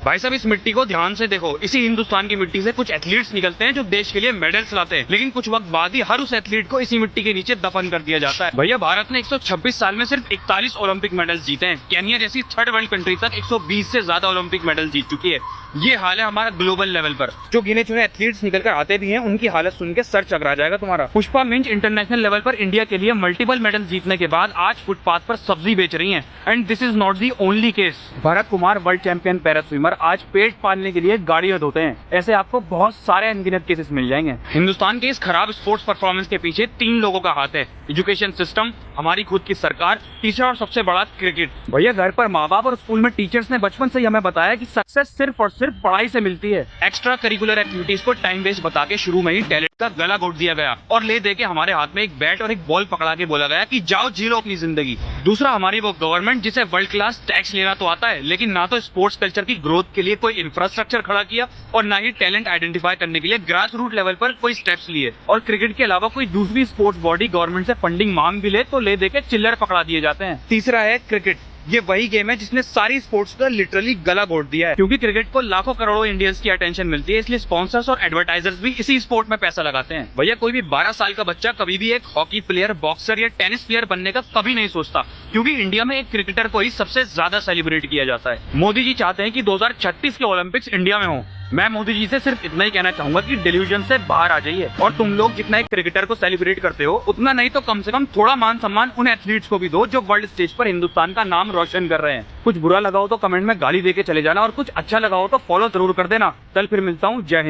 भाई साहब इस मिट्टी को ध्यान से देखो, इसी हिंदुस्तान की मिट्टी से कुछ एथलीट्स निकलते हैं जो देश के लिए मेडल्स लाते हैं, लेकिन कुछ वक्त बाद ही हर उस एथलीट को इसी मिट्टी के नीचे दफन कर दिया जाता है। भैया भारत ने 126 साल में सिर्फ 41 ओलंपिक मेडल्स जीते हैं। केन्या जैसी थर्ड वर्ल्ड कंट्री तक 120 से ज्यादा ओलंपिक मेडल जीत चुकी है। ये हाल है हमारा ग्लोबल लेवल पर। जो गिने चुने एथलीट्स निकल कर आते भी हैं, उनकी हालत सुन के सर चकरा जाएगा तुम्हारा। पुष्पा मिंज इंटरनेशनल लेवल पर इंडिया के लिए मल्टीपल मेडल जीतने के बाद आज फुटपाथ पर सब्जी बेच रही हैं। And this is not the only case. Bharat Kumar world champion para swimmer आज पेट पालने के लिए गाड़ियां धोते हैं। ऐसे आपको बहुत सारे अनगिनत केसेस मिल जाएंगे। हिंदुस्तान के इस खराब स्पोर्ट्स परफॉर्मेंस के पीछे 3 लोगों का हाथ है: एजुकेशन सिस्टम, हमारी खुद की सरकार, तीसरा और सबसे बड़ा क्रिकेट। भैया घर पर माँ बाप और स्कूल में टीचर्स ने बचपन से ही हमें बताया कि सक्सेस सिर्फ और सिर्फ पढ़ाई से मिलती है। एक्स्ट्रा करिकुलर एक्टिविटीज को टाइम वेस्ट बता के शुरू में ही टैलेंट का गला घोट दिया गया और ले दे के हमारे हाथ में एक बैट और एक बॉल पकड़ा के बोला गया कि जाओ जी लो अपनी जिंदगी। दूसरा हमारी वो गवर्नमेंट जिसे वर्ल्ड क्लास टैक्स लेना तो आता है, लेकिन ना तो स्पोर्ट्स कल्चर की ग्रोथ के लिए कोई इंफ्रास्ट्रक्चर खड़ा किया और ना ही टैलेंट आइडेंटिफाई करने के लिए ग्रास रूट लेवल पर कोई स्टेप्स लिए। और क्रिकेट के अलावा कोई दूसरी स्पोर्ट्स बॉडी गवर्नमेंट से फंडिंग मांग भी ले तो ले दे के चिल्लर पकड़ा दिए जाते हैं। तीसरा है क्रिकेट। ये वही गेम है जिसने सारी स्पोर्ट्स का लिटरली गला घोट दिया है, क्योंकि क्रिकेट को लाखों करोड़ों इंडियंस की अटेंशन मिलती है, इसलिए स्पॉन्सर्स और एडवर्टाइजर्स भी इसी स्पोर्ट में पैसा लगाते हैं। भैया कोई भी 12 साल का बच्चा कभी भी एक हॉकी प्लेयर, बॉक्सर या टेनिस प्लेयर बनने का कभी नहीं सोचता, क्योंकि इंडिया में एक क्रिकेटर को ही सबसे ज्यादा सेलिब्रेट किया जाता है। मोदी जी चाहते हैं कि 2036 के ओलंपिक्स इंडिया में हो। मैं मोदी जी से सिर्फ इतना ही कहना चाहूंगा कि डिल्यूजन से बाहर आ जाइए और तुम लोग जितना एक क्रिकेटर को सेलिब्रेट करते हो, उतना नहीं तो कम से कम थोड़ा मान सम्मान उन एथलीट्स को भी दो जो वर्ल्ड स्टेज पर हिंदुस्तान का नाम रोशन कर रहे हैं। कुछ बुरा लगा हो तो कमेंट में गाली देके चले जाना और कुछ अच्छा लगा हो तो फॉलो जरूर कर देना। कल फिर मिलता हूँ। जय हिंद।